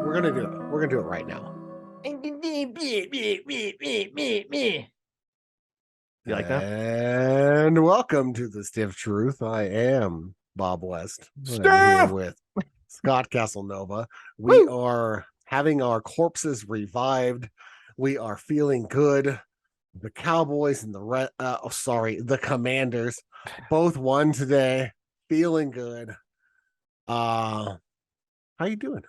We're gonna do it. We're gonna do it right now. You like that? And welcome to the Stiff Truth. I am Bob West. I'm here Steph! with Scott Casanova. We Woo! are having our corpses revived. We are feeling good. The Cowboys and the Commanders both won today. Feeling good. How you doing?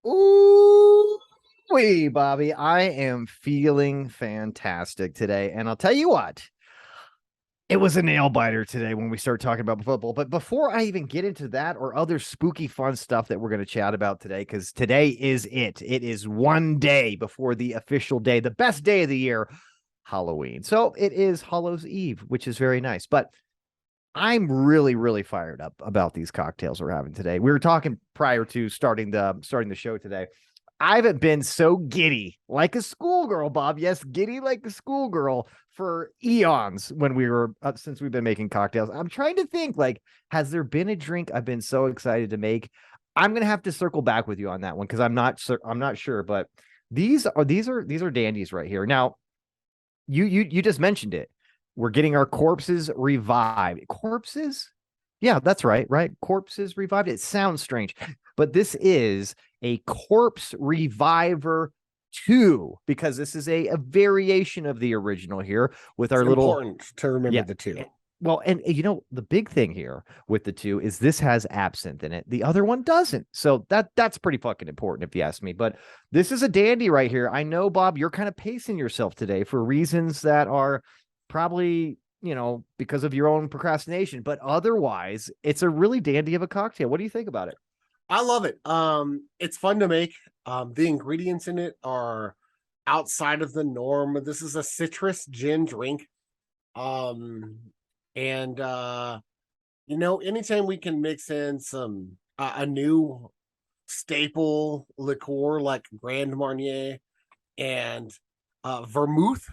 Ooh, wee, Bobby. I am feeling fantastic today. And I'll tell you what, it was a nail biter today when we start talking about football. But before I even get into that or other spooky fun stuff that we're going to chat about today, because today is it. It is one day before the official day, the best day of the year, Halloween. So it is Hallows Eve, which is very nice. But I'm really, really fired up about these cocktails we're having today. We were talking prior to starting the show today. I haven't been so giddy like a schoolgirl, Bob. Yes, giddy like a schoolgirl for eons when we were since we've been making cocktails. I'm trying to think, like, has there been a drink I've been so excited to make? I'm gonna have to circle back with you on that one because I'm not sure, but these are dandies right here. Now, you just mentioned it. We're getting our corpses revived. Corpses? Yeah, that's right, right? Corpses revived. It sounds strange, but this is a corpse reviver 2 because this is a variation of the original here with our It's little important to remember the two. Well, and you know, the big thing here with the 2 is this has absinthe in it. The other one doesn't. So that's pretty fucking important if you ask me. But this is a dandy right here. I know, Bob, you're kind of pacing yourself today for reasons that are probably, you know, because of your own procrastination, but otherwise it's a really dandy of a cocktail. What do you think about it? I love it. It's fun to make. The ingredients in it are outside of the norm. This is a citrus gin drink. Um, and you know, anytime we can mix in some a new staple liqueur like Grand Marnier and vermouth,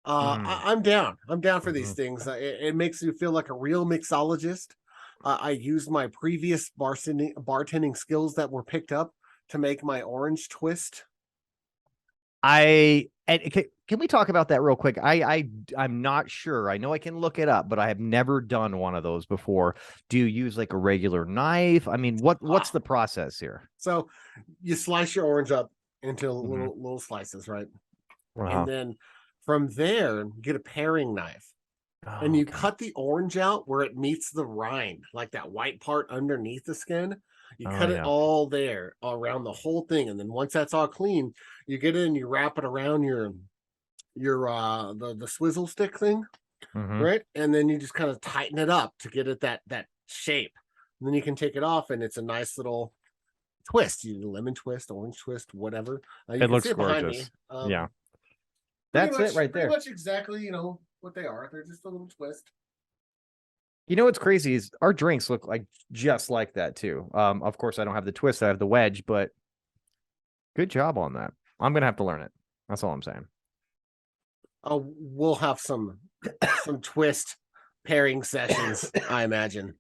I'm down. I'm down for these things. It makes you feel like a real mixologist. I used my previous bartending skills that were picked up to make my orange twist. Can we talk about that real quick? I'm not sure. I know I can look it up, but I have never done one of those before. Do you use like a regular knife? I mean, what's the process here? So you slice your orange up into little slices, right? And then from there, get a paring knife. And you cut the orange out where it meets the rind, like that white part underneath the skin. You cut it all there, all around the whole thing. And then once that's all clean, you get it and you wrap it around your the swizzle stick thing, right? And then you just kind of tighten it up to get it that shape. And then you can take it off, and it's a nice little twist. You do lemon twist, orange twist, whatever. It looks gorgeous. Yeah, that's it right there. Pretty much exactly, you know what they are. They're just a little twist. You know what's crazy is our drinks look like just like that too. Of course, I don't have the twist; I have the wedge. But good job on that. I'm gonna have to learn it. That's all I'm saying. We'll have some twist pairing sessions, I imagine.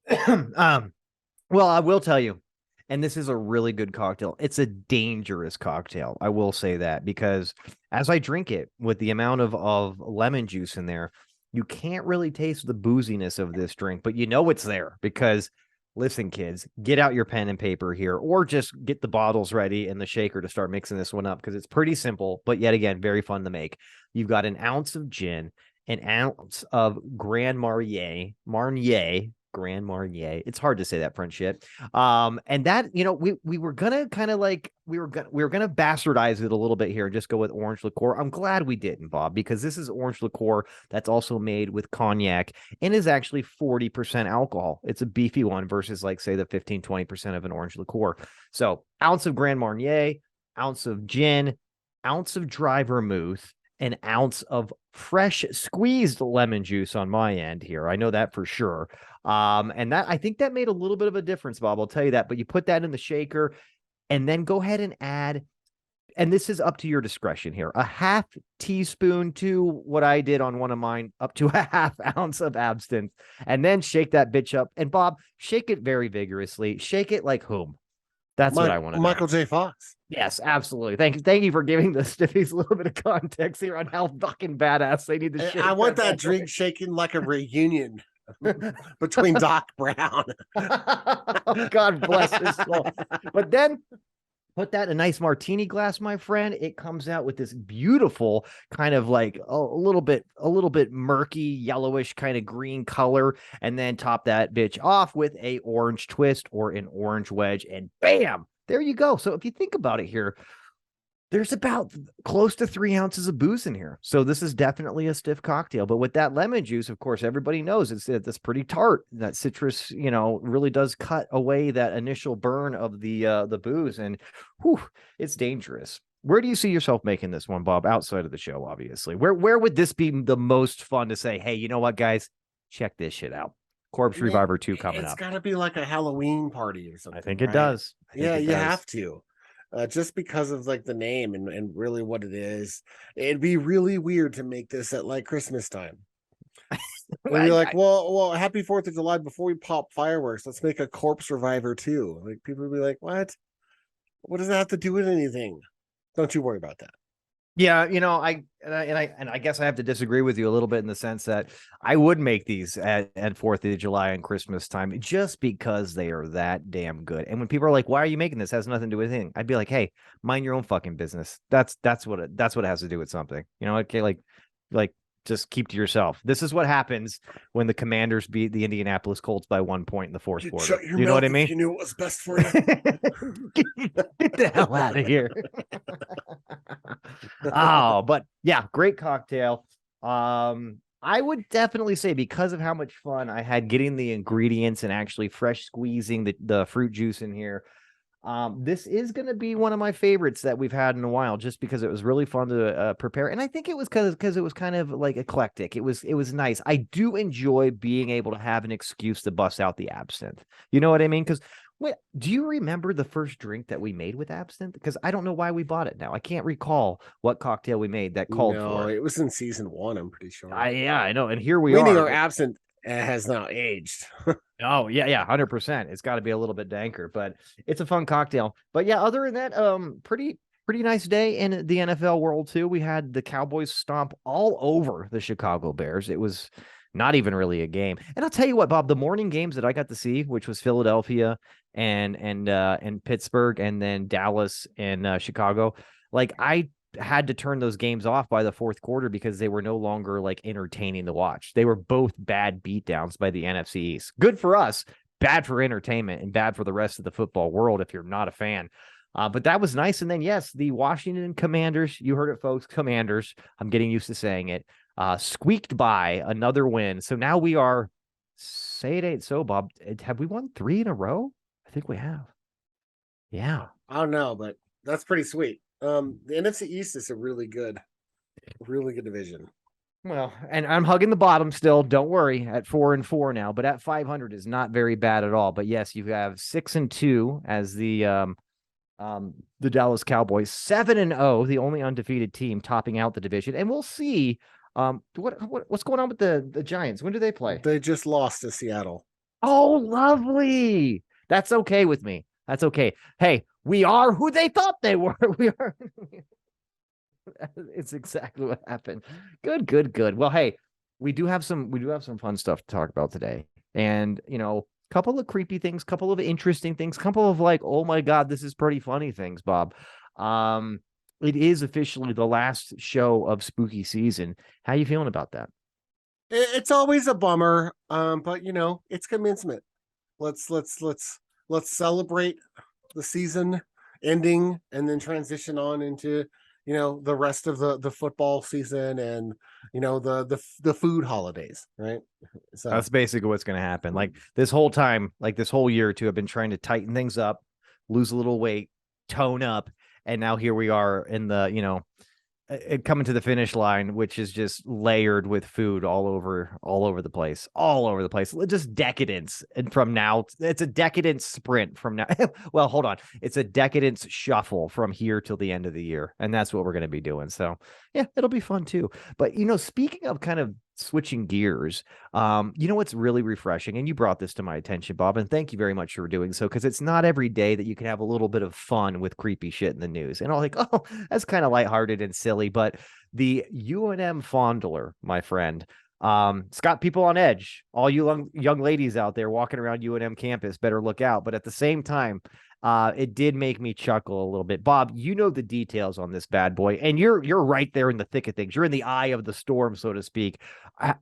Well, I will tell you, and this is a really good cocktail. It's a dangerous cocktail. I will say that because as I drink it with the amount of lemon juice in there, you can't really taste the booziness of this drink, but you know it's there because listen, kids, get out your pen and paper here, or just get the bottles ready and the shaker to start mixing this one up because it's pretty simple, but yet again, very fun to make. You've got an ounce of gin, an ounce of Grand Marnier. It's hard to say that French shit. And that, you know, we were gonna kind of like we were gonna bastardize it a little bit here and just go with orange liqueur. I'm glad we didn't, Bob, because this is orange liqueur that's also made with cognac and is actually 40% alcohol. It's a beefy one versus like say the 15-20% of an orange liqueur. So ounce of Grand Marnier, ounce of gin, ounce of dry vermouth, an ounce of fresh squeezed lemon juice on my end here. I know that for sure. And that I think that made a little bit of a difference, Bob. I'll tell you that. But you put that in the shaker and then go ahead and add, and this is up to your discretion here, a half teaspoon to what I did on one of mine, up to a half ounce of absinthe, and then shake that bitch up. And Bob, shake it very vigorously. Shake it like whom? That's what I want to know. Michael J. Fox. Yes, absolutely. Thank you for giving the Stiffies a little bit of context here on how fucking badass they need to shake. I want that drink shaking like a reunion between Doc Brown. God bless his soul. But then put that in a nice martini glass, my friend. It comes out with this beautiful kind of like a little bit murky, yellowish kind of green color, and then top that bitch off with a orange twist or an orange wedge, and bam, there you go. So if you think about it here, there's about close to 3 ounces of booze in here. So this is definitely a stiff cocktail. But with that lemon juice, of course, everybody knows it's pretty tart. That citrus, really does cut away that initial burn of the booze. And whew, it's dangerous. Where do you see yourself making this one, Bob, outside of the show, obviously? Where would this be the most fun to say, hey, you know what, guys? Check this shit out. Corpse Reviver 2 coming up. It's got to be like a Halloween party or something. I think it does. Yeah, you have to. Just because of like the name and really what it is. It'd be really weird to make this at like Christmas time. We'd be like, well, happy 4th of July before we pop fireworks. Let's make a Corpse Reviver too. Like people would be like, what? What does that have to do with anything? Don't you worry about that. Yeah, I guess I have to disagree with you a little bit in the sense that I would make these at 4th of July and Christmas time just because they are that damn good. And when people are like, "Why are you making this?" It has nothing to do with anything. I'd be like, "Hey, mind your own fucking business." That's what it has to do with something. Okay, like just keep to yourself. This is what happens when the Commanders beat the Indianapolis Colts by 1 point in the fourth quarter. Shut your mouth, know what I mean? You knew what was best for you. Get the hell out of here. Oh, but yeah, great cocktail. I would definitely say because of how much fun I had getting the ingredients and actually fresh squeezing the fruit juice in here. This is going to be one of my favorites that we've had in a while, just because it was really fun to prepare. And I think it was because it was kind of like eclectic. It was nice. I do enjoy being able to have an excuse to bust out the absinthe. You know what I mean? Because wait, do you remember the first drink that we made with absinthe? Because I don't know why we bought it now. I can't recall what cocktail we made that called for it. It was in season 1, I'm pretty sure. Yeah, I know. And here we Meaning are. our absinthe has now aged. Oh, yeah, 100%. It's got to be a little bit danker, but it's a fun cocktail. But yeah, other than that, pretty nice day in the NFL world too. We had the Cowboys stomp all over the Chicago Bears. It was not even really a game. And I'll tell you what, Bob, the morning games that I got to see, which was Philadelphia and Pittsburgh, and then Dallas and Chicago, like I had to turn those games off by the fourth quarter because they were no longer like entertaining to watch. They were both bad beatdowns by the NFC East. Good for us, bad for entertainment, and bad for the rest of the football world if you're not a fan. But that was nice. And then, yes, the Washington Commanders, you heard it, folks, Commanders, I'm getting used to saying it, squeaked by another win. So now we are, say it ain't so, Bob. Have we won 3 in a row? I think we have. Yeah. I don't know, but that's pretty sweet. The NFC East is a really good division. Well, and I'm hugging the bottom still. Don't worry, at 4-4 now, but at 500 is not very bad at all. But yes, you have 6-2 as the Dallas Cowboys, 7-0, the only undefeated team topping out the division. And we'll see what's going on with the Giants. When do they play? They just lost to Seattle. Oh, lovely. That's okay with me. That's okay. Hey, we are who they thought they were. We are. It's exactly what happened. Good. Well, hey, we do have some fun stuff to talk about today. And, couple of creepy things, couple of interesting things, couple of like, oh my God, this is pretty funny things, Bob. It is officially the last show of spooky season. How you feeling about that? It's always a bummer. But it's commencement. Let's celebrate the season ending and then transition on into the rest of the football season and the food holidays, right? So that's basically what's going to happen. Like this whole time, like this whole year or two, I've been trying to tighten things up, lose a little weight, tone up, and now here we are in the coming to the finish line, which is just layered with food all over the place, just decadence. And from now, it's a decadence sprint from now. Well, hold on. It's a decadence shuffle from here till the end of the year. And that's what we're going to be doing. So yeah, it'll be fun too. But, speaking of kind of switching gears, you know what's really refreshing, and you brought this to my attention, Bob, and thank you very much for doing so, because it's not every day that you can have a little bit of fun with creepy shit in the news. And I'm like, oh, that's kind of lighthearted and silly, but the UNM Fondler, my friend, it's got people on edge. All you young ladies out there walking around UNM campus better look out. But at the same time, it did make me chuckle a little bit. Bob, you know the details on this bad boy, and you're right there in the thick of things. You're in the eye of the storm, so to speak.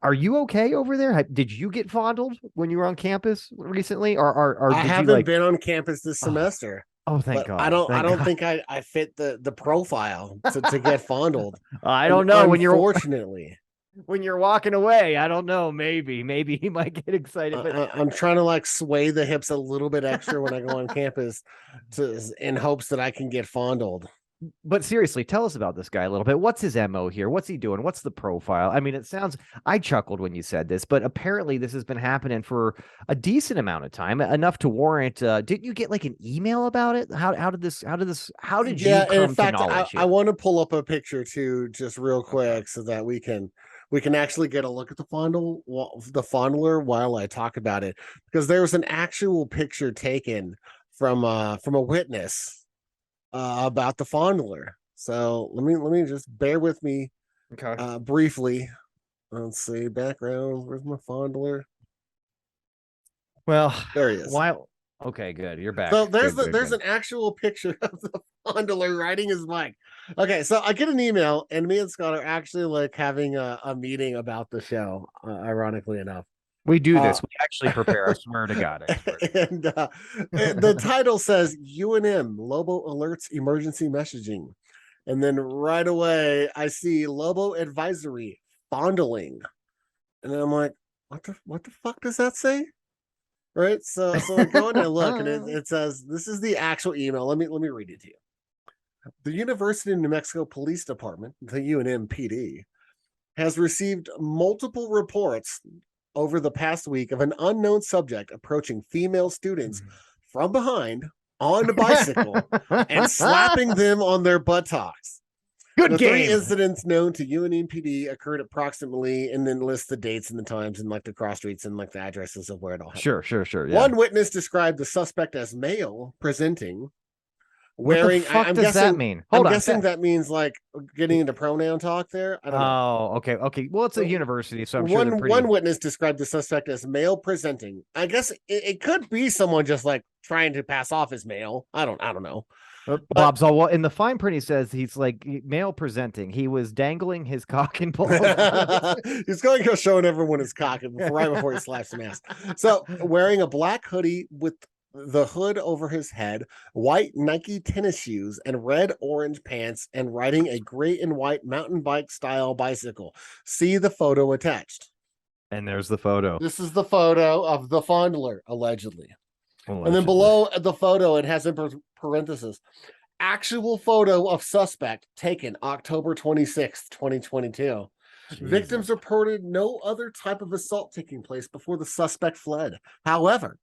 Are you okay over there? Did you get fondled when you were on campus recently, or I did you haven't like? been on campus this Oh, semester, oh, thank but I God, don't I thank don't God. think I fit the profile to get fondled. I And don't know unfortunately, when you're walking away. I don't know. Maybe he might get excited, but I'm trying to like sway the hips a little bit extra when I go on campus to in hopes that I can get fondled. seriously, tell us about this guy a little bit. What's his MO here? What's he doing? What's the profile? I mean, it sounds, I chuckled when you said this, but apparently this has been happening for a decent amount of time, enough to warrant. Didn't you get like an email about it? How did you Yeah, and in come to fact, knowledge I here? want to pull up a picture too, just real Okay. quick, so that we can actually get a look at the fondler while I talk about it, because there was an actual picture taken from a witness about the fondler. So let me just bear with me Okay. briefly. Let's see, background. Where's my fondler? Well, There he is. while okay, good. You're So back. Good, good, there's good. an actual picture of the fondler riding his bike. Okay, so I get an email, and me and Scott are actually like having a meeting about the show. Ironically enough, We do uh, this. We actually prepare. I swear to God, I swear and the title says UNM Lobo alerts emergency messaging, and then right away I see Lobo advisory fondling, and then I'm like, what the fuck does that say? Right. So I go in and I look, and to it says this is the actual email. Let me read it to you. The University of New Mexico Police Department, the UNMPD, has received multiple reports over the past week of an unknown subject approaching female students from behind on a bicycle and slapping them on their buttocks. Good The three game. incidents known to UNMPD occurred approximately, and then list the dates and the times and like the cross streets and like the addresses of where it all happened. Sure. Yeah. One witness described the suspect as male presenting, What the wearing. fuck does that mean? I'm Hold on. guessing that means like getting into pronoun talk there. I don't know. Oh, okay. Well, it's a But university, so I'm sure they're one pretty. witness described the suspect as male presenting. I guess it could be someone just like trying to pass off as male. I don't know. But Bob's all well in the fine print. He says he's like male presenting. He was dangling his cock and balls out of his. he's going to go showing everyone his cock right before he slaps some ass. So wearing a black hoodie with the hood over his head, white Nike tennis shoes, and red orange pants, and riding a gray and white mountain bike style bicycle. See the photo attached. And there's the photo. This is the photo of the fondler, allegedly. And then Allegedly. below the photo, it has in parentheses actual photo of suspect taken October 26th, 2022. Jesus. Victims reported no other type of assault taking place before the suspect fled. However,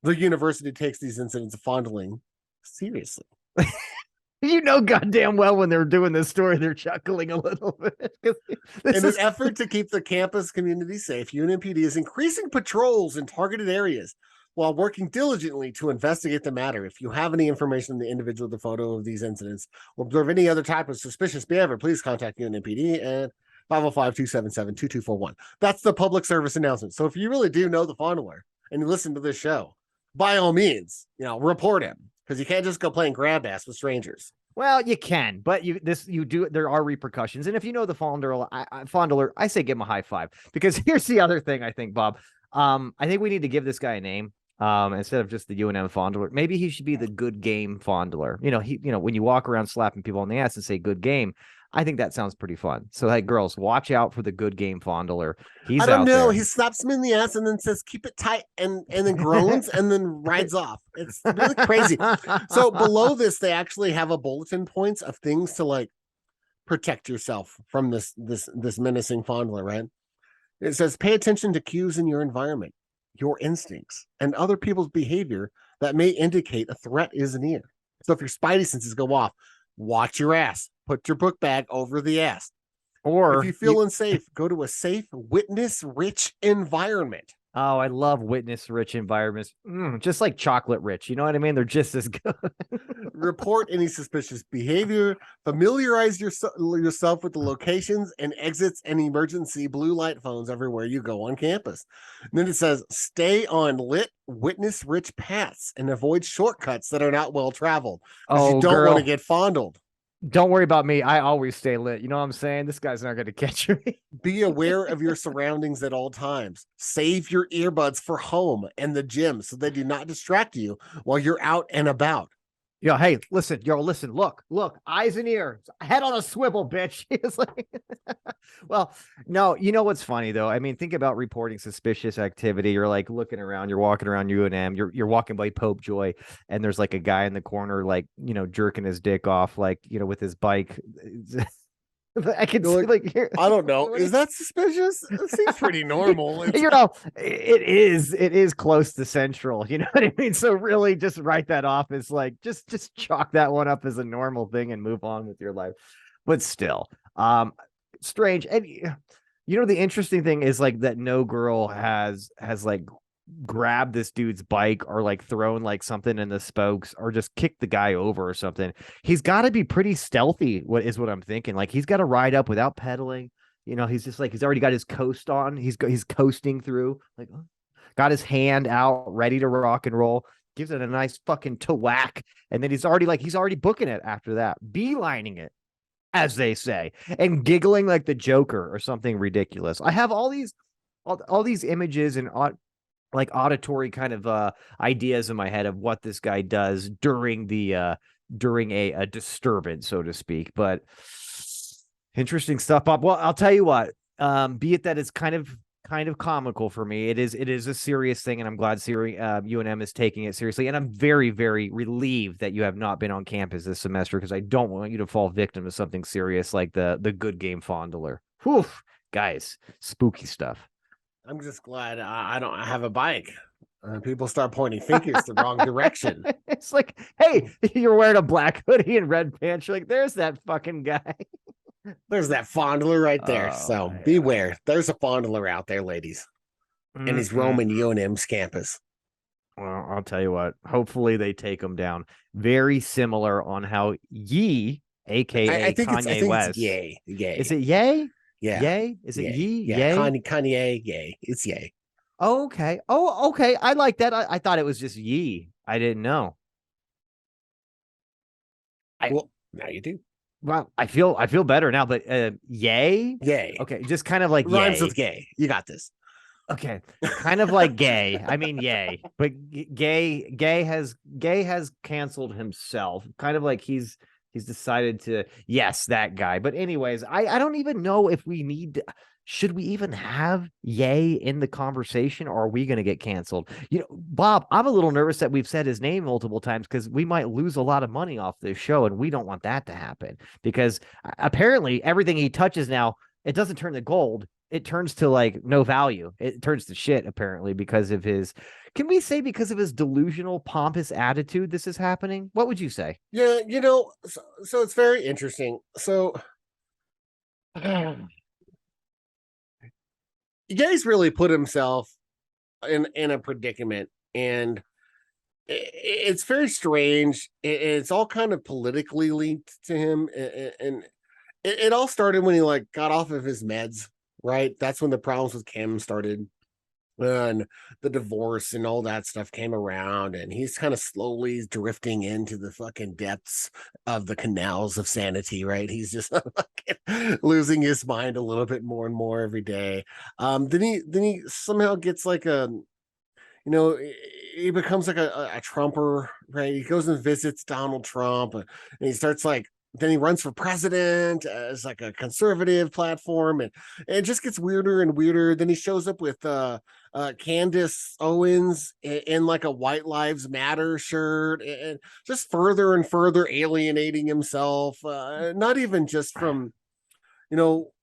the university takes these incidents of fondling seriously. You know goddamn well when they're doing this story, they're chuckling a little bit. This In an is effort to keep the campus community safe, UNMPD is increasing patrols in targeted areas while working diligently to investigate the matter. If you have any information on the individual, the photo of these incidents, or observe any other type of suspicious behavior, please contact UNMPD at 505-277-2241. That's the public service announcement. So if you really do know the fondler and you listen to this show, by all means, report him, because you can't just go playing grab ass with strangers. well, you can, but you do. There are repercussions, and if you know the fondler, I say give him a high five, because here's the other thing. I think, Bob, I think we need to give this guy a name. Instead of just the UNM fondler, maybe he should be the good game fondler. When you walk around slapping people on the ass and say good game, I think that sounds pretty fun. So, hey, girls, watch out for the good game fondler. I He's don't out know. there. He slaps him in the ass and then says, keep it tight, and then groans and then rides off. It's really crazy. So below this, they actually have a bulletin points of things to like protect yourself from this menacing fondler, right? It says, pay attention to cues in your environment, your instincts, and other people's behavior that may indicate a threat is near. So if your spidey senses go off, watch your ass. Put your book bag over the ass. If Or you feel unsafe, go to a safe, witness rich environment. oh, I love witness rich environments. Just like chocolate rich. You know what I mean? They're just as good. Report any suspicious behavior, familiarize yourself with the locations and exits and emergency blue light phones everywhere you go on campus. And then it says stay on lit, witness rich paths and avoid shortcuts that are not well traveled because you Oh, don't want to girl. get fondled. Don't worry about me. I always stay lit. You know what I'm saying? This guy's not going to catch me. Be aware of your surroundings at all times. Save your earbuds for home and the gym so they do not distract you while you're out and about. Yo, hey, listen, look, eyes and ears, head on a swivel, bitch. It's like, well, no, you know what's funny though? I mean, think about reporting suspicious activity. You're like looking around, you're walking around UNM, you're walking by Pope Joy, and there's like a guy in the corner, like, jerking his dick off, like, with his bike. I can see like here. I don't know. Is that suspicious? It seems pretty normal. It is close to central. You know what I mean? So really just write that off as like just chalk that one up as a normal thing and move on with your life. But still, strange. And the interesting thing is like that no girl has like grab this dude's bike or like thrown like something in the spokes or just kick the guy over or something. He's got to be pretty stealthy. What I'm thinking? Like he's got to ride up without pedaling. He's just like he's already got his coast on. He's coasting through. Like got his hand out, ready to rock and roll. Gives it a nice fucking whack, and then he's already booking it after that, beelining it, as they say, and giggling like the Joker or something ridiculous. I have all these images and like auditory kind of ideas in my head of what this guy does during a disturbance, so to speak. But interesting stuff, Bob. Well, I'll tell you what, be it that it's kind of comical for me, it is a serious thing, and I'm glad UNM is taking it seriously. And I'm very, very relieved that you have not been on campus this semester, because I don't want you to fall victim to something serious like the good game Fondler. Whew, guys, spooky stuff. I'm just glad I don't have a bike. People start pointing fingers the wrong direction. It's like, hey, you're wearing a black hoodie and red pants. You're like, there's that fucking guy. There's that fondler right there. So yeah. Beware. There's a fondler out there, ladies. And he's roaming UNM's campus. Well, I'll tell you what. Hopefully they take him down. Very similar on how Ye, aka I think Kanye West. It's Ye. Is it Ye? Yeah. Yay? Is it Ye? Yeah. Kanye, Ye. It's Ye. Oh, okay. Oh, okay. I like that. I thought it was just Ye. I didn't know. Well, now you do. Well, I feel better now, but yay? Yay. Okay, just kind of like rhymes yay. with gay. You got this. Okay. Kind of like gay. I mean yay. But gay has canceled himself. Kind of like he's decided to, yes, that guy. But anyways, I don't even know if should we even have Ye in the conversation, or are we going to get canceled? Bob, I'm a little nervous that we've said his name multiple times because we might lose a lot of money off this show, and we don't want that to happen, because apparently everything he touches now, it doesn't turn to gold. It turns to like no value. It turns to shit, apparently, because of his, can we say because of his delusional, pompous attitude this is happening? What would you say? Yeah, so it's very interesting. So Ye's really put himself in a predicament, and it's very strange. It's all kind of politically linked to him, and it all started when he like got off of his meds, right? That's when the problems with Kim started, and the divorce and all that stuff came around, and he's kind of slowly drifting into the fucking depths of the canals of sanity, right? He's just losing his mind a little bit more and more every day. Then he somehow gets like he becomes like a Trumper, right? He goes and visits Donald Trump, and he starts like, then he runs for president as like a conservative platform, and it just gets weirder and weirder. Then he shows up with Candace Owens in like a White Lives Matter shirt, and just further and further alienating himself, not even just from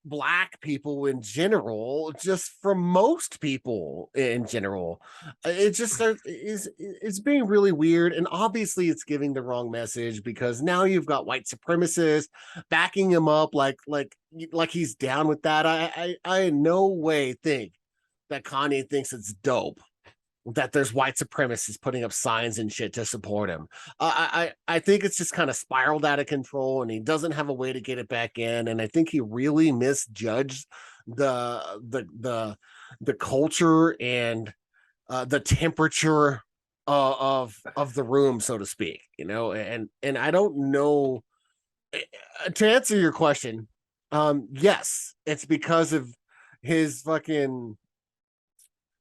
black people in general, just from most people in general. It just is it's being really weird, and obviously it's giving the wrong message, because now you've got white supremacists backing him up, like he's down with that. I in no way think that Kanye thinks it's dope that there's white supremacists putting up signs and shit to support him. I think it's just kind of spiraled out of control, and he doesn't have a way to get it back in. And I think he really misjudged the culture and the temperature of the room, so to speak. And I don't know. To answer your question, yes, it's because of his fucking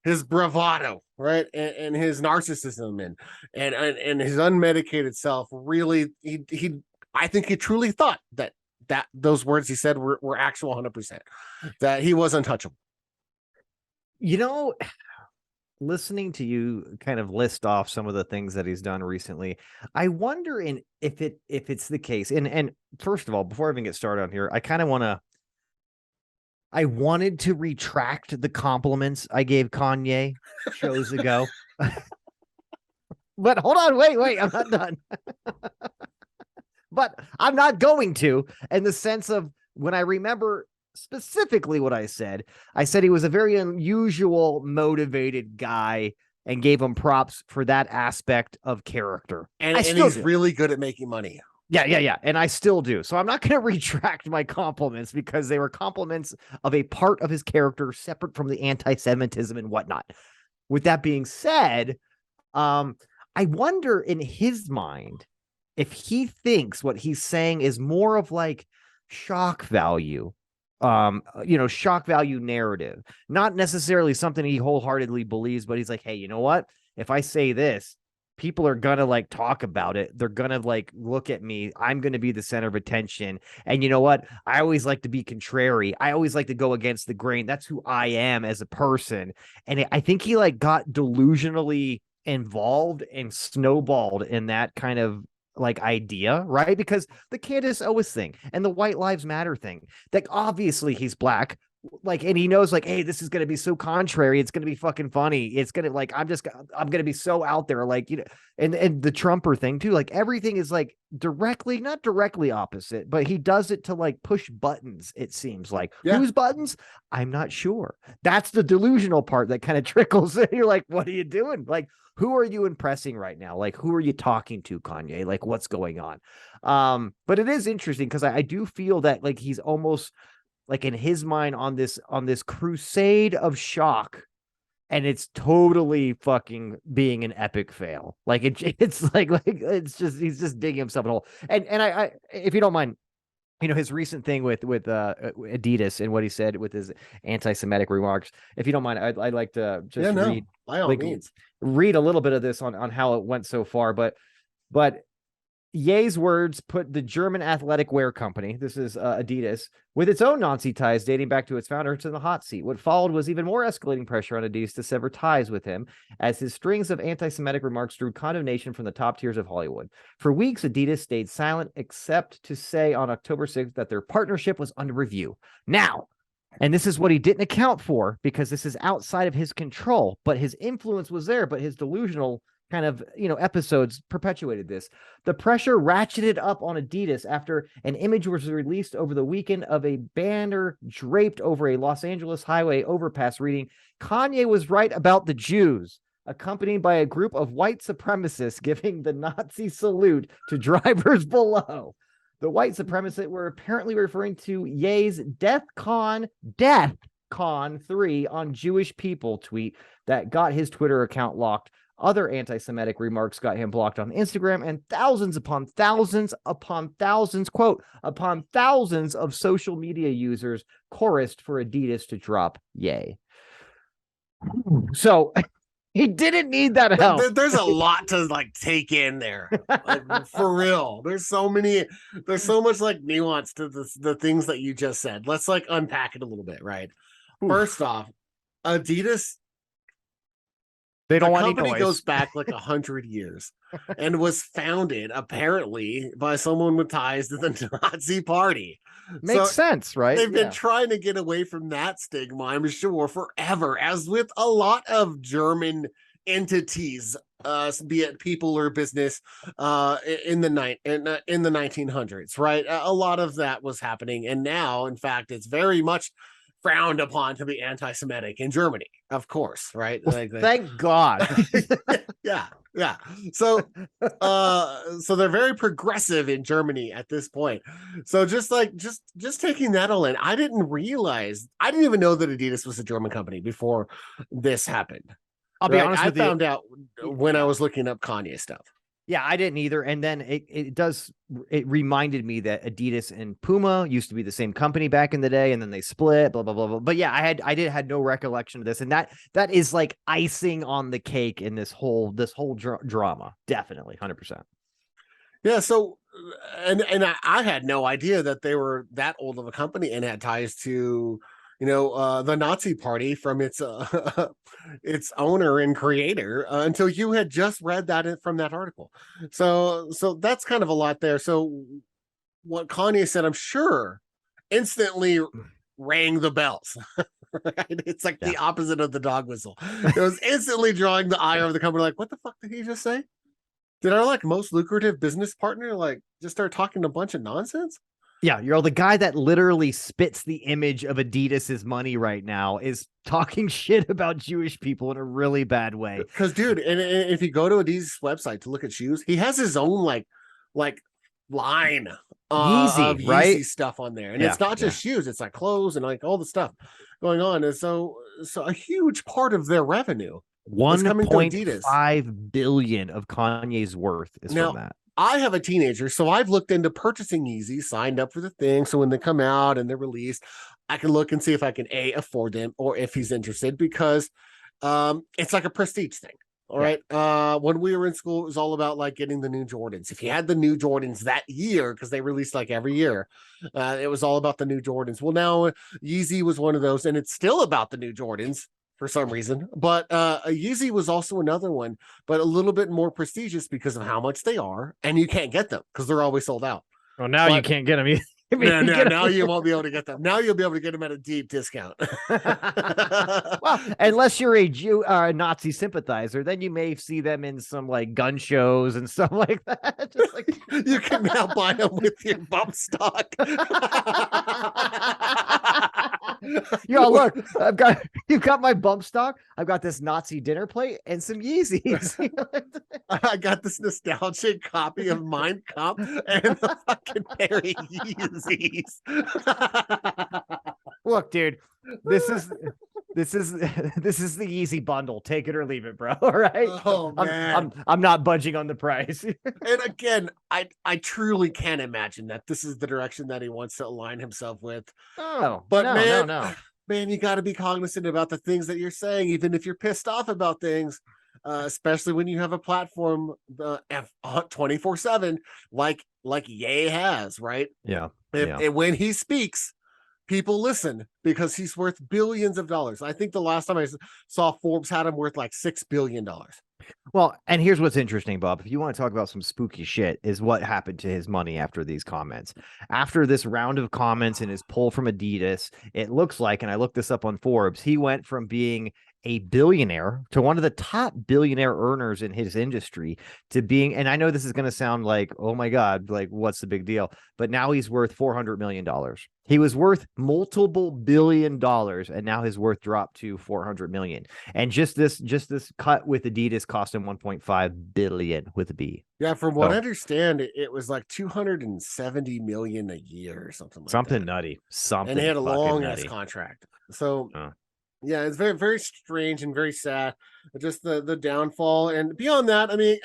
his bravado, right, and his narcissism, and his unmedicated self. Really, he I think he truly thought that those words he said were actual 100%, that he was untouchable. Listening to you kind of list off some of the things that he's done recently, I wonder if it's the case. And first of all, before I even get started on here, I wanted to retract the compliments I gave Kanye shows ago. But hold on, wait, I'm not done. But I'm not going to, in the sense of, when I remember specifically what I said he was a very unusual, motivated guy, and gave him props for that aspect of character. And he's really good at making money. Yeah. And I still do. So I'm not going to retract my compliments, because they were compliments of a part of his character separate from the anti-Semitism and whatnot. With that being said, I wonder in his mind if he thinks what he's saying is more of like shock value, shock value narrative, not necessarily something he wholeheartedly believes, but he's like, hey, you know what? If I say this, people are gonna like talk about it. They're gonna like look at me. I'm gonna be the center of attention. And you know what? I always like to be contrary. I always like to go against the grain. That's who I am as a person. And I think he like got delusionally involved and snowballed in that kind of like idea, right? Because the Candace Owens thing and the White Lives Matter thing, like obviously he's black, like, and he knows like, hey, this is going to be so contrary, it's going to be fucking funny, it's going to like, I'm going to be so out there, like, and the Trumper thing too, like everything is like not directly opposite, but he does it to like push buttons, it seems like. Yeah. Whose buttons? I'm not sure. That's the delusional part that kind of trickles in. You're like, what are you doing? Like, who are you impressing right now? Like, who are you talking to, Kanye? Like, what's going on? But it is interesting, because I do feel that like he's almost like in his mind on this crusade of shock, and it's totally fucking being an epic fail. Like it's like it's just, he's just digging himself in a hole. And I if you don't mind, his recent thing with Adidas and what he said with his anti-Semitic remarks. If you don't mind, I'd like to just read, by all means, read a little bit of this on how it went so far. But Ye's words put the German athletic wear company, this is Adidas, with its own Nazi ties dating back to its founder, to the hot seat. What followed was even more escalating pressure on Adidas to sever ties with him, as his strings of anti-Semitic remarks drew condemnation from the top tiers of Hollywood. For weeks, Adidas stayed silent, except to say on October 6th that their partnership was under review. Now, and this is what he didn't account for, because this is outside of his control, but his influence was there, but his delusional kind of episodes perpetuated this. The pressure ratcheted up on Adidas after an image was released over the weekend of a banner draped over a Los Angeles highway overpass reading, "Kanye was right about the Jews," accompanied by a group of white supremacists giving the Nazi salute to drivers below. The white supremacists were apparently referring to Ye's DEFCON 3 on Jewish people tweet that got his Twitter account locked. Other anti-Semitic remarks got him blocked on Instagram, and thousands upon thousands upon thousands, quote, upon thousands of social media users chorused for Adidas to drop Ye. So he didn't need that help. There's a lot to like take in there, like, for real. There's so much like nuance to the things that you just said. Let's like unpack it a little bit, right? Oof. First off, Adidas They The don't want any company noise. goes back like 100 years and was founded apparently by someone with ties to the Nazi party. Makes So sense, right? they've been Yeah. trying to get away from that stigma, I'm sure, forever, as with a lot of German entities, be it people or business, in the 1900s, right? A lot of that was happening, and now, in fact, it's very much frowned upon to be anti-Semitic in Germany, of course, right? Well, thank God. Yeah, yeah. So so they're very progressive in Germany at this point. So just taking that all in, I didn't even know that Adidas was a German company before this happened. I'll be Right? honest I with you. found out when I Yeah. was looking up Kanye stuff. Yeah, I didn't either. And then it reminded me that Adidas and Puma used to be the same company back in the day, and then they split, blah, blah, blah, blah. But yeah, I had no recollection of this. And that is like icing on the cake in this whole drama. Definitely 100%. Yeah, so I had no idea that they were that old of a company and had ties to, the Nazi party from its its owner and creator, until you had just read from that article. So that's kind of a lot there. So what Kanye said, I'm sure, instantly rang the bells. Right? It's like Yeah. the opposite of the dog whistle. It was instantly drawing the ire of the company. Like, what the fuck did he just say? Did our like most lucrative business partner like just start talking a bunch of nonsense? Yeah, you're the guy that literally spits the image of Adidas's money right now is talking shit about Jewish people in a really bad way. Because, dude, and if you go to Adidas website to look at shoes, he has his own like line Yeezy, of right? Yeezy stuff on there, and Yeah, it's not yeah. just shoes; it's like clothes and like all the stuff going on. And so a huge part of their revenue is coming to Adidas. 1.5 billion of Kanye's worth is from Now, that. I have a teenager, so I've looked into purchasing Yeezy, signed up for the thing. So when they come out and they're released, I can look and see if I can afford them or if he's interested, because it's like a prestige thing. All Yeah. right. When we were in school, it was all about like getting the new Jordans. If you had the new Jordans that year, because they released like every year, it was all about the new Jordans. Well, now Yeezy was one of those, and it's still about the new Jordans for some reason. But Yeezy was also another one, but a little bit more prestigious because of how much they are, and you can't get them because they're always sold out. Well, now you But can't get them. no, now you won't be able to get them. Now you'll be able to get them at a deep discount. Well, unless you're a Jew, Nazi sympathizer, then you may see them in some like gun shows and stuff like that. Just like You can now buy them with your bump stock. Yo, look, you've got my bump stock. I've got this Nazi dinner plate and some Yeezys. I got this nostalgic copy of Mein Kampf and a fucking pair of Yeezys. Look, dude, this is the easy bundle. Take it or leave it, bro. All right. Oh man, I'm not budging on the price. and again, I truly can't imagine that this is the direction that he wants to align himself with. Oh, But no. Man, you got to be cognizant about the things that you're saying, even if you're pissed off about things. Especially when you have a platform, the 24/7, like Ye has, right? Yeah. And when he speaks, people listen because he's worth billions of dollars. I think the last time I saw Forbes had him worth like $6 billion. Well, and here's what's interesting, Bob. If you want to talk about some spooky shit, is what happened to his money after these comments. After this round of comments and his pull from Adidas, it looks like, and I looked this up on Forbes, he went from being a billionaire to one of the top billionaire earners in his industry to being, and I know this is going to sound like, oh my God, like what's the big deal? But now he's worth $400 million. He was worth multiple $1 billion, and now his worth dropped to 400 million. And just this cut with Adidas cost him 1.5 billion with a B. Yeah, from what I understand, it was like 270 million a year or something like Something that. nutty. Something, and he had a long ass nutty. contract. So yeah, it's very, very strange and very sad. Just the downfall. And beyond that, I mean,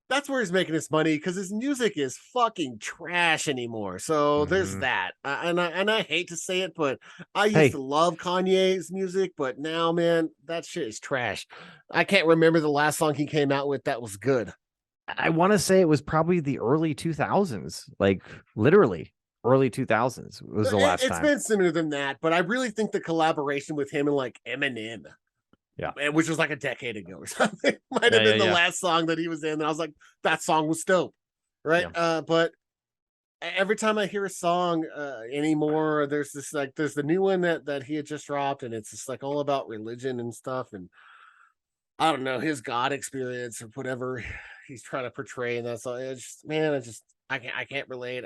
that's where he's making his money, because his music is fucking trash anymore. So there's that. And I hate to say it, but I used to love Kanye's music, but now, man, that shit is trash. I can't remember the last song he came out with that was good. I want to say it was probably the early 2000s, like literally early 2000s was the last time. It's been sooner than that, but I really think the collaboration with him and like Eminem Yeah. which was like a decade ago or something. Might Yeah. have Yeah. been the Yeah. last song that he was in. And I was like, that song was dope. Right. Yeah. But every time I hear a song anymore, there's this like there's the new one that he had just dropped, and it's just like all about religion and stuff, and I don't know his God experience or whatever he's trying to portray, and that's all. It's just, man, I can't relate.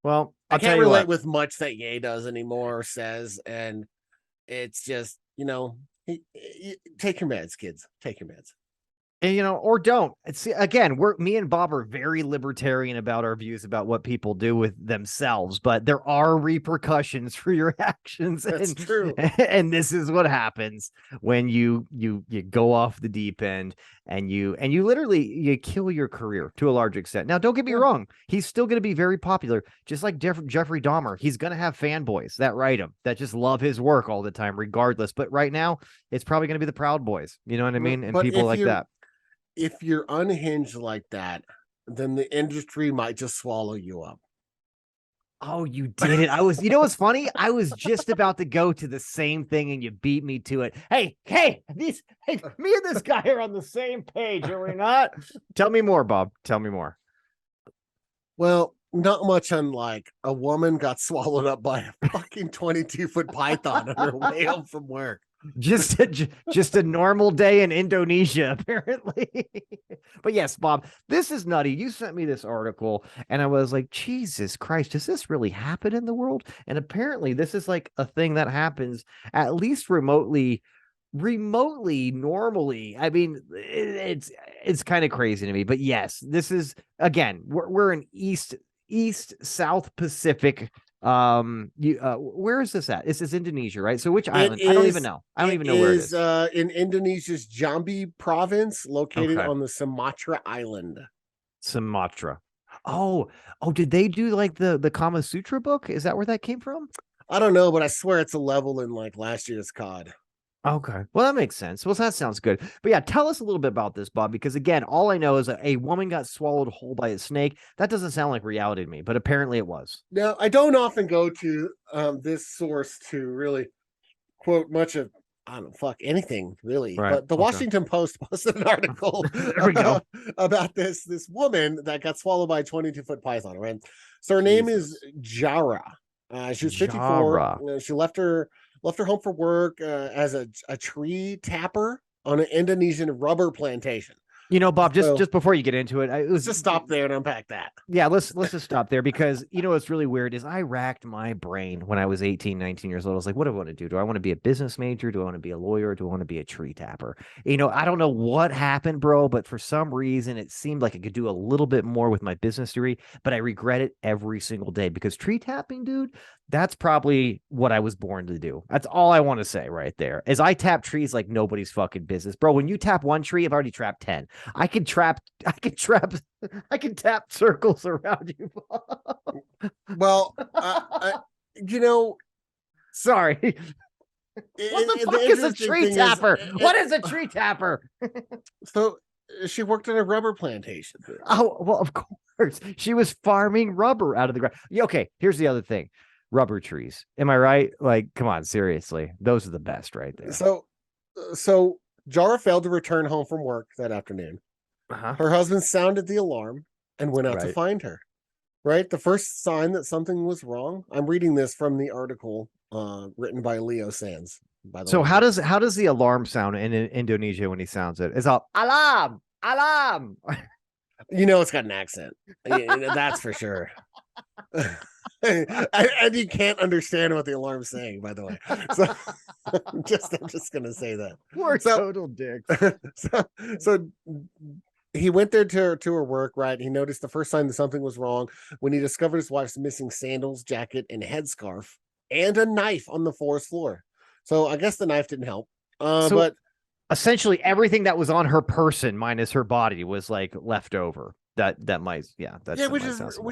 Well, I I'll tell can't you relate what. with much that Ye does anymore or says, and it's just take your meds, kids. Take your meds. And, or don't. See, again, me and Bob are very libertarian about our views about what people do with themselves, but there are repercussions for your actions, That's and true. and this is what happens when you go off the deep end and you literally you kill your career to a large extent. Now, don't get me Yeah. wrong, he's still going to be very popular, just like Jeffrey Dahmer. He's going to have fanboys that write him that just love his work all the time, regardless. But right now, it's probably going to be the Proud Boys. You know what I mean? And But people like that. if you're unhinged like that, then the industry might just swallow you up. Oh, you did it. What's funny? I was just about to go to the same thing and you beat me to it. Hey, me and this guy are on the same page, are we not? Tell me more, Bob. Tell me more. Well, not much unlike a woman got swallowed up by a fucking 22-foot python on her way home from work. Just a normal day in Indonesia, apparently. But yes, Bob, this is nutty. You sent me this article, and I was like, Jesus Christ, does this really happen in the world? And apparently, this is like a thing that happens at least remotely normally. I mean, it's kind of crazy to me. But yes, this is again, we're in East South Pacific. Where is this at? This is Indonesia, right? So which island? I don't even know. I don't even know where it is. In Indonesia's Jambi province, located Okay. on the Sumatra island. Sumatra. Oh, did they do like the Kama Sutra book? Is that where that came from? I don't know, but I swear it's a level in like last year's COD. Okay. Well, that makes sense. Well, that sounds good. But yeah, tell us a little bit about this, Bob, because again, all I know is a woman got swallowed whole by a snake. That doesn't sound like reality to me, but apparently it was. Now, I don't often go to this source to really quote much of I don't know, fuck anything really. Right. But the Okay. Washington Post posted an article There we go. about this woman that got swallowed by a 22-foot python. Right, so her name is Jesus. Jara. She was 54. Jara. She left her home for work as a tree tapper on an Indonesian rubber plantation. Bob, So just before you get into it, it let's was just stop there and unpack that. yeah, let's just stop there because what's really weird is I racked my brain when I was 18, 19 years old. I was like, what do I want to do? Do I want to be a business major? Do I want to be a lawyer? Do I want to be a tree tapper? I don't know what happened, bro, but for some reason it seemed like I could do a little bit more with my business degree, but I regret it every single day because tree tapping, dude, that's probably what I was born to do. That's all I want to say right there. Is I tap trees like nobody's fucking business. Bro, when you tap one tree, I've already trapped 10. I can tap circles around you. Well, Sorry. What the fuck is a tree tapper? What is a tree tapper? So she worked on a rubber plantation. Oh, well, of course. She was farming rubber out of the ground. Yeah, okay, here's the other thing. Rubber trees. Am I right? Like, come on, seriously. Those are the best right there. So Jara failed to return home from work that afternoon. Uh-huh. Her husband sounded the alarm and went out to find her. Right? The first sign that something was wrong. I'm reading this from the article written by Leo Sands, by the way. So how does the alarm sound in Indonesia when he sounds it? It's all alarm, alarm. It's got an accent. That's for sure. and you can't understand what the alarm's saying, by the way. So I'm just gonna say that. We're total dicks. So he went there to her work, right? He noticed the first sign that something was wrong when he discovered his wife's missing sandals, jacket, and headscarf, and a knife on the forest floor. So I guess the knife didn't help. But essentially everything that was on her person minus her body was like left over. That might, yeah, which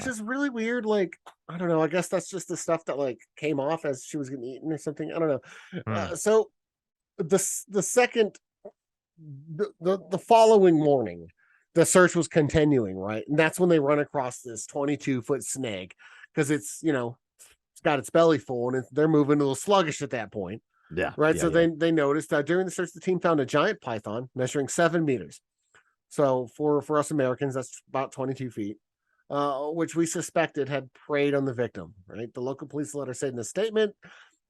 is really weird. Like, I don't know. I guess that's just the stuff that like came off as she was getting eaten or something. I don't know. So the following morning, the search was continuing, right? And that's when they run across this 22-foot snake because it's got its belly full and they're moving a little sluggish at that point. Yeah. right? Yeah. So Yeah. they noticed that during the search, the team found a giant python measuring 7 meters. So for us Americans, that's about 22 feet, which we suspected had preyed on the victim. Right. The local police letter said in a statement,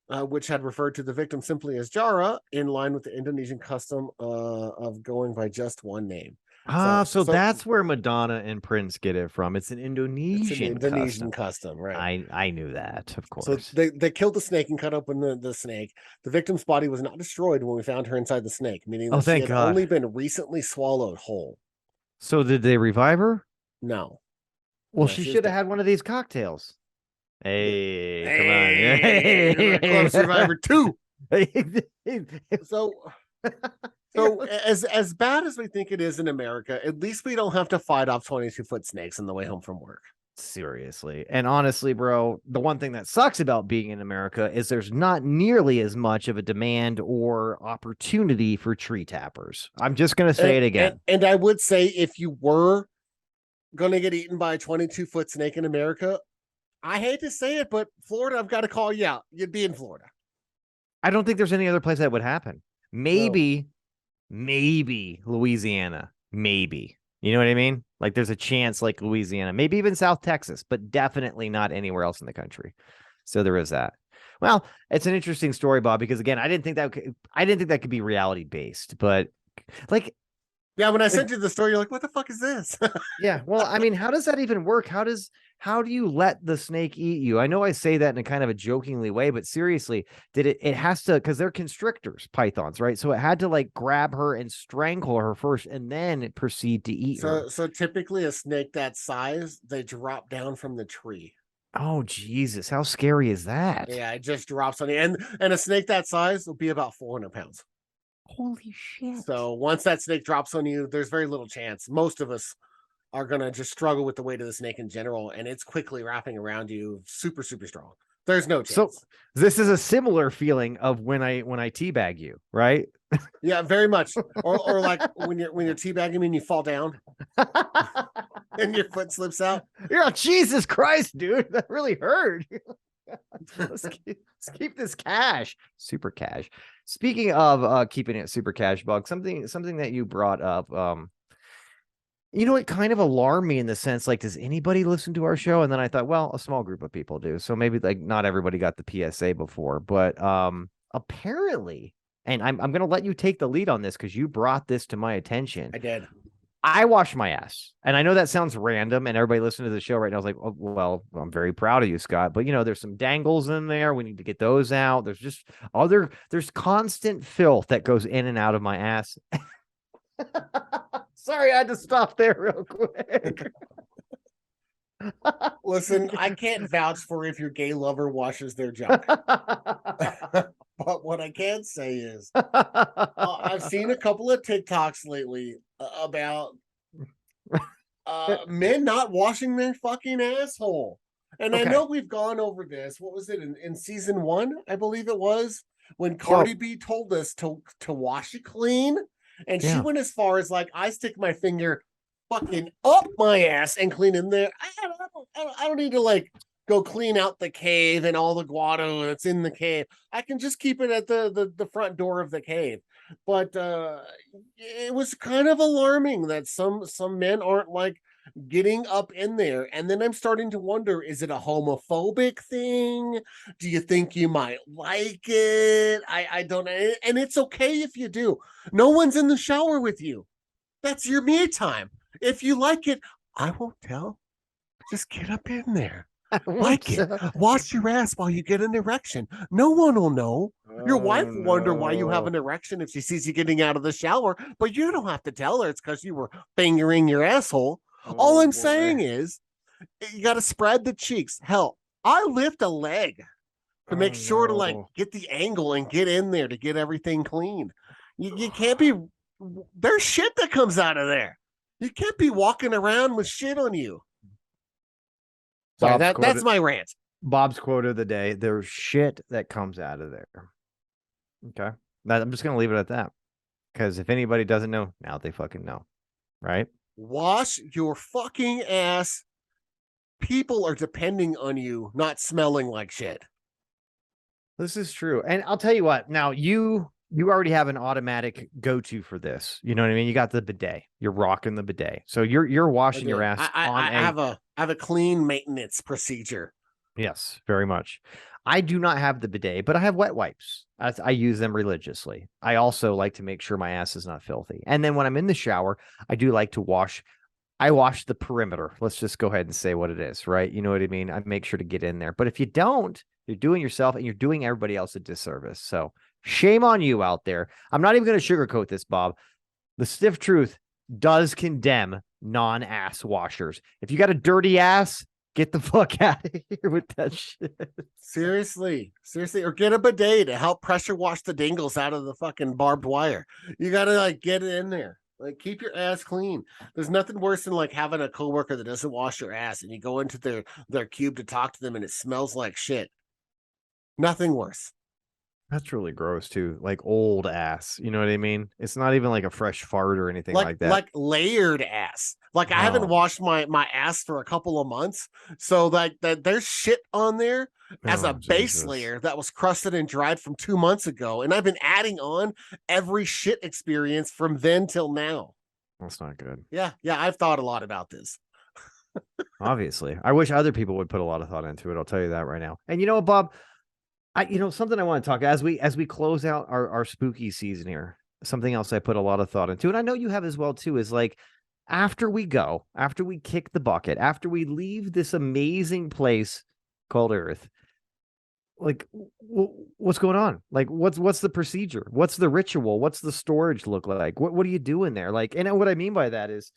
which had referred to the victim simply as Jara, in line with the Indonesian custom of going by just one name. Ah, So so that's where Madonna and Prince get it from. It's an it's an Indonesian Indonesian custom. custom, right? I knew that, of So course. they killed the snake and cut open the snake. The victim's body was not destroyed when we found her inside the snake, meaning Oh, that she thank had God. only been recently swallowed whole. So did they revive her? No, Well, no, she she was should have dead. had one of these cocktails. Hey, come on. Hey, Club Survivor 2. Hey. So as bad as we think it is in America, at least we don't have to fight off 22-foot snakes on the way home from work. Seriously. And honestly, bro, the one thing that sucks about being in America is there's not nearly as much of a demand or opportunity for tree tappers. I'm just going to say it again. And I would say if you were going to get eaten by a 22-foot snake in America, I hate to say it, but Florida, I've got to call you out. You'd be in Florida. I don't think there's any other place that would happen. No. Maybe Louisiana. Maybe. You know what I mean? Like there's a chance like Louisiana, maybe even South Texas, but definitely not anywhere else in the country. So there is that. Well, it's an interesting story, Bob, because again, I didn't think that could be reality based, but like Yeah, when I sent you the story, you're like, what the fuck is this? yeah, well, I mean, how does that even work? How do you let the snake eat you? I know I say that in a kind of a jokingly way, but seriously, it has to, because they're constrictors, pythons, right? So it had to like grab her and strangle her first and then proceed to eat her. So typically a snake that size, they drop down from the tree. Oh, Jesus, how scary is that? Yeah, it just drops on you. And a snake that size will be about 400 pounds. Holy shit. So once that snake drops on you, there's very little chance. Most of us are gonna just struggle with the weight of the snake in general, and it's quickly wrapping around you, super, super strong. There's no So chance. this is a similar feeling of when I teabag you, right? Yeah, very much. Or like when you're teabagging me and you fall down and your foot slips out. Yeah, Jesus Christ, dude, that really hurt. Let's keep this cash, super cash. Speaking of keeping it super cash, Bug, something that you brought up, it kind of alarmed me in the sense, like, does anybody listen to our show? And then I thought, well, a small group of people do, so maybe like not everybody got the PSA before, but apparently, and I'm gonna let you take the lead on this because you brought this to my attention. I did. I wash my ass. And I know that sounds random, and everybody listening to the show right now is like, oh, well, I'm very proud of you, Scott. But, there's some dangles in there. We need to get those out. There's just there's constant filth that goes in and out of my ass. Sorry, I had to stop there real quick. Listen, I can't vouch for if your gay lover washes their junk. But what I can say is I've seen a couple of TikToks lately about men not washing their fucking asshole. And I Okay. know we've gone over this. What was it in season 1? I believe it was when Cardi B told us to wash it clean, and she Yeah. went as far as like, I stick my finger fucking up my ass and clean in there. I don't need to like go clean out the cave and all the guano that's in the cave. I can just keep it at the front door of the cave. But it was kind of alarming that some men aren't like getting up in there. And then I'm starting to wonder, is it a homophobic thing? Do you think you might like it? I don't know. And it's okay if you do. No one's in the shower with you. That's your me time. If you like it, I won't tell. Just get up in there. Like it. Wash your ass while you get an erection. No one will know. Your wife will wonder why you have an erection if she sees you getting out of the shower, but you don't have to tell her it's because you were fingering your asshole. All I'm saying is you got to spread the cheeks. Hell, I lift a leg to make sure to like get the angle and get in there to get everything clean. You can't be, there's shit that comes out of there. You can't be walking around with shit on you. Sorry, that's my rant. Bob's quote of the day: "There's shit that comes out of there." Okay, I'm just gonna leave it at that because if anybody doesn't know, now they fucking know, right? Wash your fucking ass. People are depending on you not smelling like shit. This is true. And I'll tell you what, now you already have an automatic go-to for this. You know what I mean? You got the bidet. You're rocking the bidet. So you're I washing your do. ass on I a have a clean maintenance procedure. yes, very much. I do not have the bidet, but I have wet wipes. I use them religiously. I also like to make sure my ass is not filthy. And then when I'm in the shower, I do like to wash. I wash the perimeter. Let's just go ahead and say what it is, right? You know what I mean? I make sure to get in there. But if you don't, you're doing yourself and you're doing everybody else a disservice. So shame on you out there. I'm not even going to sugarcoat this, Bob. The stiff truth does condemn non-ass washers. If you got a dirty ass, get the fuck out of here with that shit. Seriously, seriously, or get a bidet to help pressure wash the dingles out of the fucking barbed wire. You gotta like get it in there. Like keep your ass clean. There's nothing worse than like having a coworker that doesn't wash your ass and you go into their cube to talk to them and it smells like shit. Nothing worse. That's really gross too. Like old ass. You know what I mean? It's not even like a fresh fart or anything like that. Like layered ass. Like I haven't Oh, washed my ass for a couple of months, so like that there's shit on there as a oh base Jesus. layer that was crusted and dried from 2 months ago, and I've been adding on every shit experience from then till now. That's not good. Yeah, I've thought a lot about this. Obviously. I wish other people would put a lot of thought into it. I'll tell you that right now. And you know what, Bob? Something I want to talk as we close out our spooky season here. Something else I put a lot of thought into, and I know you have as well too, is like after we go, after we kick the bucket, after we leave this amazing place called Earth, like what's going on? Like what's the procedure? What's the ritual? What's the storage look like? What do you do in there? Like, and what I mean by that is,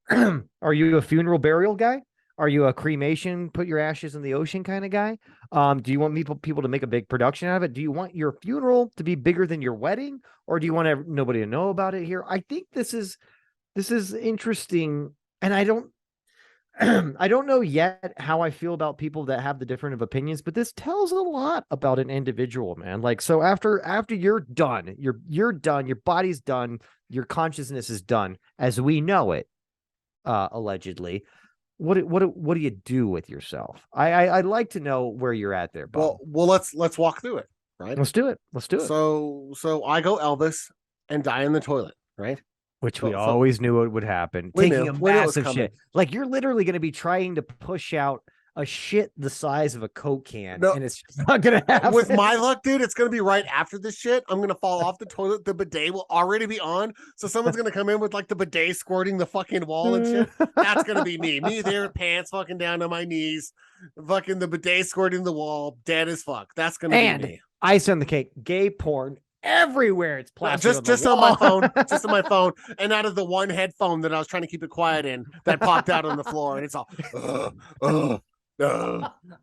are you a funeral burial guy? Are you a cremation, put your ashes in the ocean kind of guy? Do you want people to make a big production out of it? Do you want your funeral to be bigger than your wedding, or do you want nobody to know about it here? I think this is interesting, and I don't I don't know yet how I feel about people that have the different of opinions, but this tells a lot about an individual, man. Like, so after you're done, you're done, your body's done, your consciousness is done as we know it, allegedly. What do you do with yourself? I'd like to know where you're at there, Bob. Well, let's walk through it, right? Let's do it. Let's do it. So I go Elvis and die in the toilet, right? Which we So always knew it would happen. we Taking knew a we knew it was massive coming. shit. Like you're literally going to be trying to push out a shit the size of a Coke can, No, and it's just not going to happen. with my luck, dude, it's gonna be right after this shit. I'm gonna fall off the toilet. The bidet will already be on, so someone's gonna come in with like the bidet squirting the fucking wall and shit. That's gonna be me. Me there, pants fucking down to my knees, fucking the bidet squirting the wall, dead as fuck. That's gonna And be me. ice on the cake, gay porn everywhere. It's plastered Just on on my the wall. phone, just on my phone, and out of the one headphone that I was trying to keep it quiet in, that popped out on the floor, and it's all.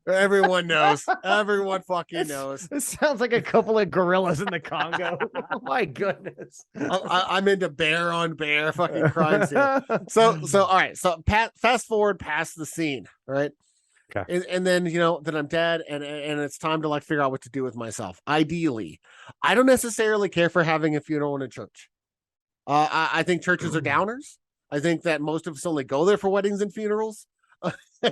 Everyone knows. Everyone fucking knows. This sounds like a couple of gorillas in the Congo. Oh my goodness. I'm into bear on bear fucking crimes here. So all right. So fast forward past the scene, right? Okay. And then then I'm dead, and it's time to like figure out what to do with myself. Ideally, I don't necessarily care for having a funeral in a church. I think churches are downers. I think that most of us only go there for weddings and funerals.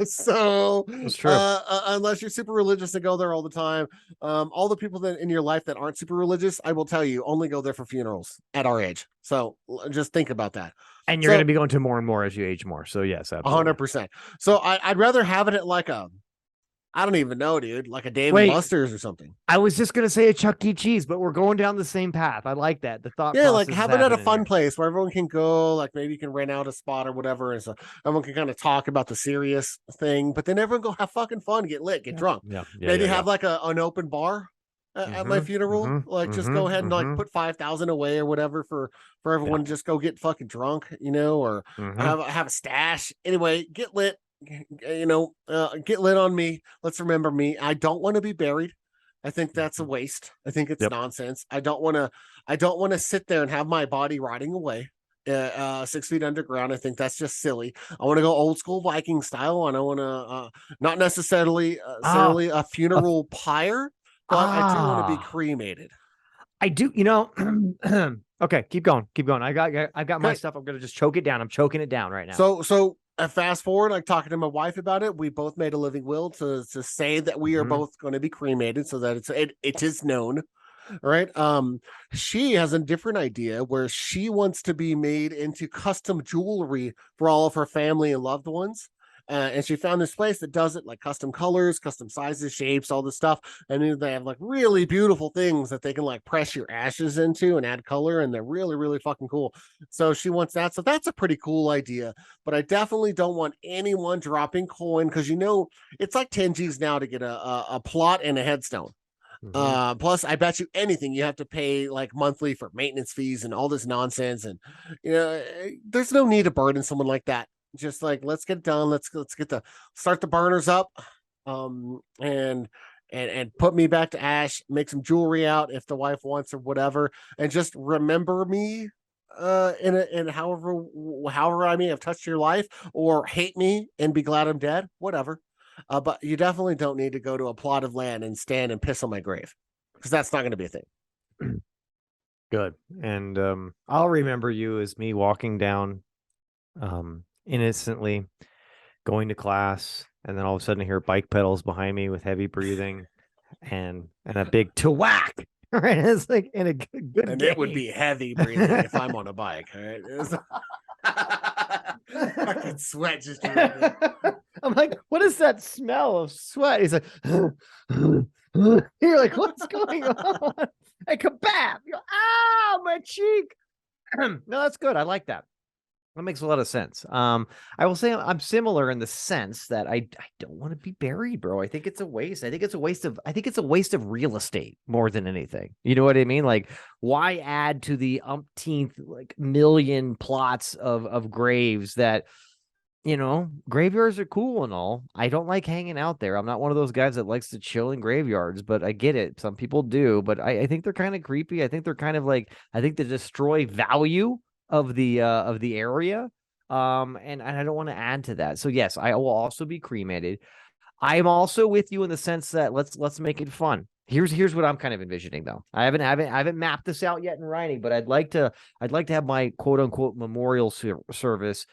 So That's true. unless you're super religious and go there all the time, all the people that in your life that aren't super religious, I will tell you, only go there for funerals at our age. So just think about that. And you're going to be going to more and more as you age more. So yes, absolutely. 100%. So I'd rather have it at like I don't even know, dude, like a Dave Wait. and Buster's or something. I was just going to say a Chuck E. Cheese, but we're going down the same path. I like that. The thought Yeah, like process have is it at a happening fun here. place where everyone can go. Like maybe you can rent out a spot or whatever, and so everyone can kind of talk about the serious thing. But then everyone go have fucking fun, get lit, get drunk. Yeah. Maybe have like an open bar at my funeral. Like just go ahead and like put 5,000 away or whatever for everyone to just go get fucking drunk, or have a stash. Anyway, get lit. Get lit on me. Let's remember me. I don't want to be buried. I think that's a waste. I think it's nonsense. I don't want to sit there and have my body rotting away 6 feet underground. I think that's just silly. I want to go old school Viking style, and I want to not necessarily a funeral pyre, but I do want to be cremated. I do, okay, keep going. I got my stuff. I'm gonna just choke it down. I'm choking it down right now. So fast forward, like talking to my wife about it, we both made a living will to say that we are Mhm. both going to be cremated, so that it is known, right? She has a different idea where she wants to be made into custom jewelry for all of her family and loved ones. And she found this place that does it, like custom colors, custom sizes, shapes, all this stuff. And then they have like really beautiful things that they can like press your ashes into and add color, and they're really, really fucking cool. So she wants that. So that's a pretty cool idea. But I definitely don't want anyone dropping coin, because it's like 10 G's now to get a plot and a headstone. Mhm. Plus, I bet you anything you have to pay like monthly for maintenance fees and all this nonsense. And there's no need to burden someone like that. Just like, let's get it done. Let's get the start the burners up, and put me back to ash. Make some jewelry out if the wife wants or whatever, and just remember me. In however I may have touched your life, or hate me and be glad I'm dead, whatever. But you definitely don't need to go to a plot of land and stand and piss on my grave, because that's not going to be a thing. Good. And I'll remember you as me walking down innocently going to class, and then all of a sudden I hear bike pedals behind me with heavy breathing and a big to whack. Right. It's like in a good And game. it would be heavy breathing if I'm on a bike. Right? Fucking sweat just dripping. I'm like, what is that smell of sweat? He's like, you're like, what's going on? Hey, kabab! You're, ah, my cheek. No, that's good. I like that. That makes a lot of sense. I will say I'm similar in the sense that I don't want to be buried, bro. I think it's a waste. I think it's a waste of real estate more than anything. You know what I mean? Like, why add to the umpteenth like million plots of graves that graveyards are cool and all. I don't like hanging out there. I'm not one of those guys that likes to chill in graveyards, but I get it. Some people do, but I think they're kind of creepy. I think they're kind of like, I think they destroy value of the area. And I don't want to add to that. So yes, I will also be cremated. I'm also with you in the sense that let's make it fun. Here's what I'm kind of envisioning though. I haven't mapped this out yet in writing, but I'd like to have my quote unquote memorial service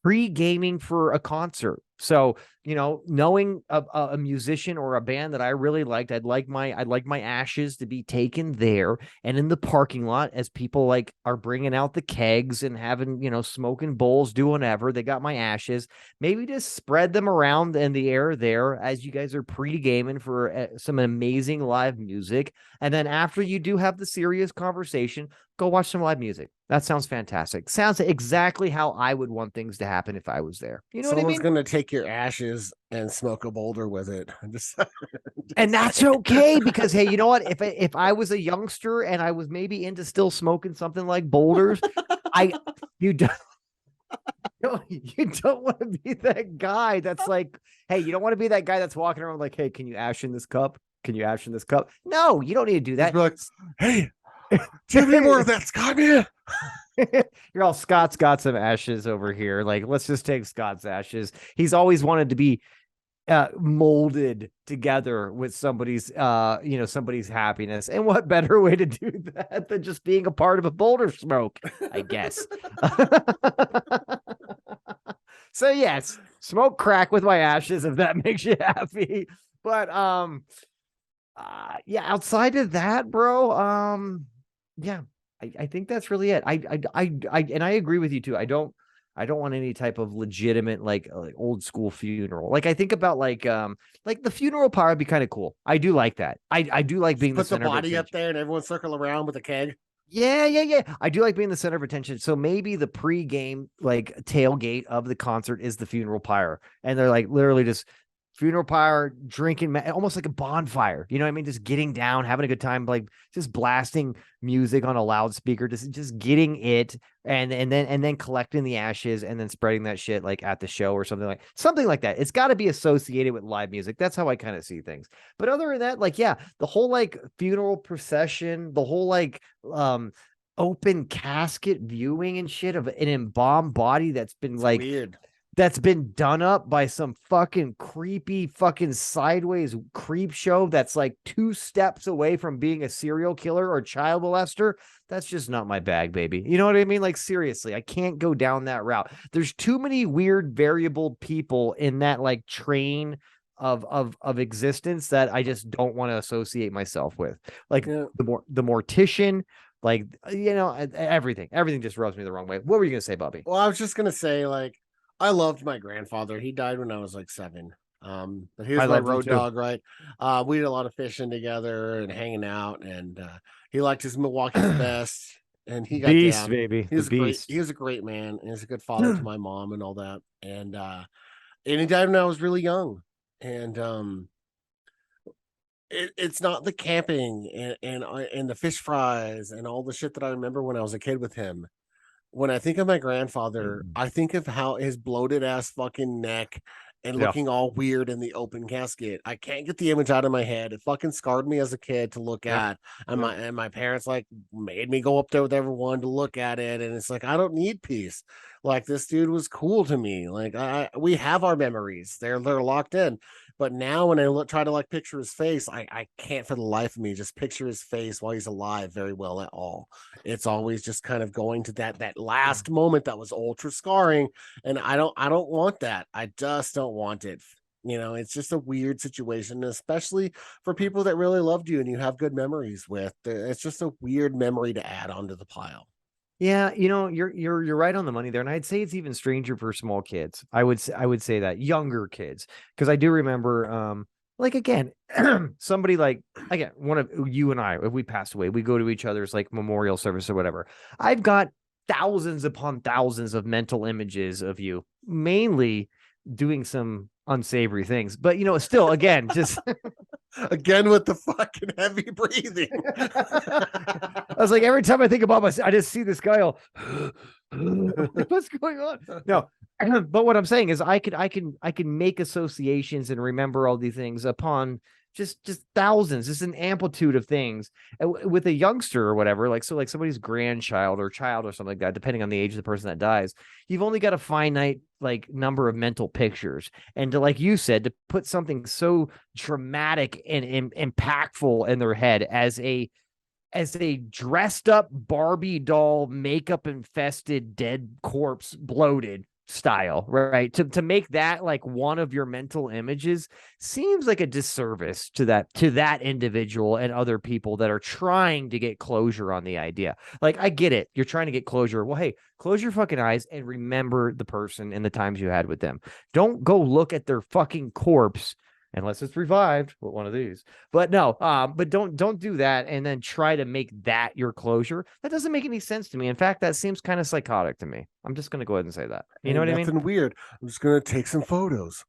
pre-gaming for a concert. So, knowing a musician or a band that I really liked, I'd like my ashes to be taken there and in the parking lot as people like are bringing out the kegs and having, smoking bowls, doing whatever. They got my ashes. Maybe just spread them around in the air there as you guys are pre-gaming for some amazing live music. And then after you do have the serious conversation, go watch some live music. That sounds fantastic. Sounds exactly how I would want things to happen if I was there. You know what I Someone's mean? going to take your ashes and smoke a boulder with it. And that's okay because hey, you know what? If I was a youngster and I was maybe into still smoking something like boulders, I you don't you don't want to be that guy that's like, hey, you don't want to be that guy that's walking around like, hey, can you ash in this cup? Can you ash in this cup? No, you don't need to do Just that. be like, hey, do you have any more of that Scott, man? You're all Scott's got some ashes over here. Like, let's just take Scott's ashes. He's always wanted to be molded together with somebody's happiness. And what better way to do that than just being a part of a boulder smoke, I guess. So yes, smoke crack with my ashes if that makes you happy. But yeah, outside of that, bro, yeah, I think that's really it. And I agree with you too. I don't want any type of legitimate like old school funeral. Like I think about like the funeral pyre would be kind of cool. I do like that. I do like being the Put the center of body up attention. there and everyone circle around with a keg. Yeah. I do like being the center of attention. So maybe the pre-game like tailgate of the concert is the funeral pyre, and they're like literally just funeral pyre, drinking, almost like a bonfire. You know what I mean? Just getting down, having a good time, like just blasting music on a loudspeaker, just getting it, and then collecting the ashes and then spreading that shit like at the show or something like that. It's got to be associated with live music. That's how I kind of see things. But other than that, like yeah, the whole like funeral procession, the whole like open casket viewing and shit of an embalmed body that's been It's like weird. that's been done up by some fucking creepy fucking sideways creep show that's like 2 steps away from being a serial killer or child molester, that's just not my bag, baby. You know what I mean? Like, seriously, I can't go down that route. There's too many weird variable people in that like train of existence that I just don't want to associate myself with. Like Yeah. the mortician, like, everything just rubs me the wrong way. What were you gonna say, Bobby? Well, I was just gonna say, like, I loved my grandfather. He died when I was like 7. But he was I my loved him road too. dog, right? We did a lot of fishing together and hanging out, and he liked his Milwaukee's best, and he got Beast, down. baby. He The was great. He beast. was a great man. He was a good father to my mom and all that. And he died when I was really young. And it's not the camping and the fish fries and all the shit that I remember when I was a kid with him. When I think of my grandfather, I think of how his bloated ass fucking neck and Yeah. looking all weird in the open casket. I can't get the image out of my head. It fucking scarred me as a kid to look Yep. at. And Yep. my parents like made me go up there with everyone to look at it. And it's like, I don't need peace. Like, this dude was cool to me. Like, we have our memories. They're locked in. But now when I try to like picture his face, I can't for the life of me just picture his face while he's alive very well at all. It's always just kind of going to that last moment that was ultra scarring, and I don't want that. I just don't want it. It's just a weird situation, especially for people that really loved you and you have good memories with. It's just a weird memory to add onto the pile. Yeah, you're right on the money there, and I'd say it's even stranger for small kids. I would say that younger kids, because I do remember, like, again, somebody like, again, one of you and I, if we passed away, we go to each other's like memorial service or whatever. I've got thousands upon thousands of mental images of you, mainly doing some unsavory things, but still, again, just Again with the fucking heavy breathing. I was like, every time I think about myself, I just see this guy all, what's going on? No, but what I'm saying is, I can make associations and remember all these things upon just thousands, just an amplitude of things. With a youngster or whatever, like, so like somebody's grandchild or child or something like that, depending on the age of the person that dies, you've only got a finite like number of mental pictures, and to, like you said, to put something so dramatic and impactful in their head as a dressed up Barbie doll, makeup infested, dead corpse, bloated style, right? To make that like one of your mental images seems like a disservice to that individual and other people that are trying to get closure on the idea. Like, I get it. You're trying to get closure. Well, hey, close your fucking eyes and remember the person and the times you had with them. Don't go look at their fucking corpse unless it's revived with one of these. But no, but don't do that and then try to make that your closure. That doesn't make any sense to me. In fact, that seems kind of psychotic to me. I'm just gonna go ahead and say that. You know Ain't what I mean? nothing weird. I'm just gonna take some photos.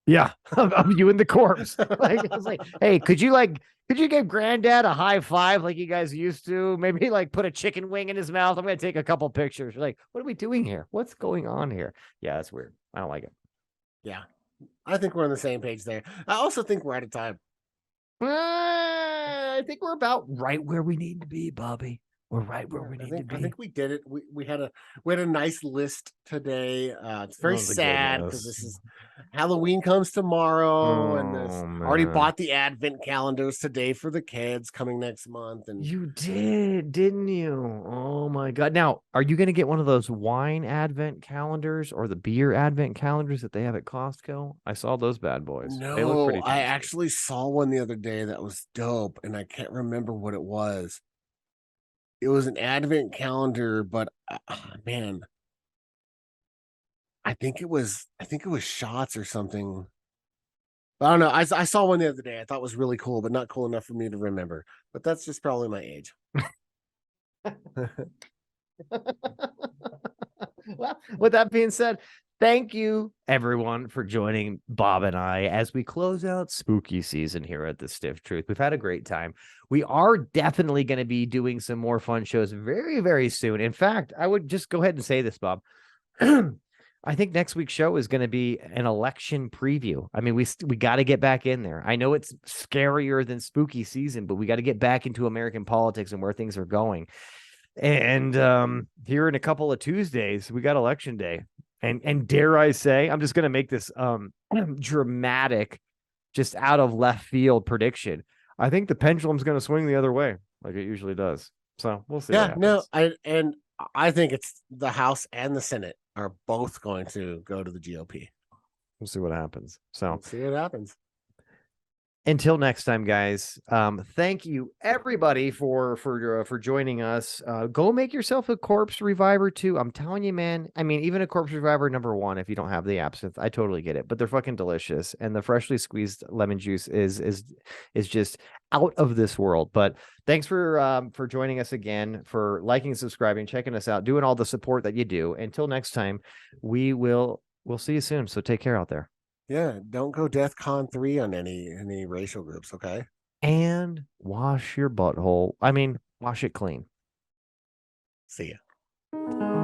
Yeah, of you and the corpse. Like, it's like, hey, could you give Granddad a high five like you guys used to? Maybe like put a chicken wing in his mouth. I'm gonna take a couple pictures. You're like, what are we doing here? What's going on here? Yeah, that's weird. I don't like it. Yeah, I think we're on the same page there. I also think we're out of time. I think we're about right where we need to be, Bobby. We're right where we I need to think I be. think we did it. We had a nice list today. It's very Oh, the sad because goodness. this is Halloween comes tomorrow, and this Oh, already man. bought the advent calendars today for the kids coming next month. And You did, didn't you? Oh my God. Now, are you going to get one of those wine advent calendars or the beer advent calendars that they have at Costco? I saw those bad boys. They look no, pretty I tasty. actually saw one the other day that was dope, and I can't remember what it was. It was an advent calendar, but man, I think it was shots or something. I don't know. I saw one the other day. I thought was really cool, but not cool enough for me to remember. But that's just probably my age. Well, with that being said, thank you everyone for joining Bob and I as we close out spooky season here at the Stiff Truth. We've had a great time. We are definitely going to be doing some more fun shows very, very soon. In fact, I would just go ahead and say this, Bob. I think next week's show is going to be an election preview. I mean, we got to get back in there. I know it's scarier than spooky season, but we got to get back into American politics and where things are going. And here in a couple of Tuesdays, we got election day. And dare I say, I'm just gonna make this dramatic, just out of left field prediction. I think the pendulum's gonna swing the other way, like it usually does. So we'll see what Yeah, no, happens. I think it's the House and the Senate are both going to go to the GOP. We'll see what happens. So Let's see what happens. until next time, guys. Thank you everybody for joining us. Go make yourself a corpse reviver too. I'm telling you, man. I mean, even a corpse reviver #1 if you don't have the absinthe. I totally get it, but they're fucking delicious, and the freshly squeezed lemon juice is just out of this world. But thanks for joining us again, for liking, subscribing, checking us out, doing all the support that you do. Until next time, we'll see you soon. So take care out there. Yeah, don't go Death Con 3 on any racial groups, okay? And wash your butthole. I mean, wash it clean. See ya.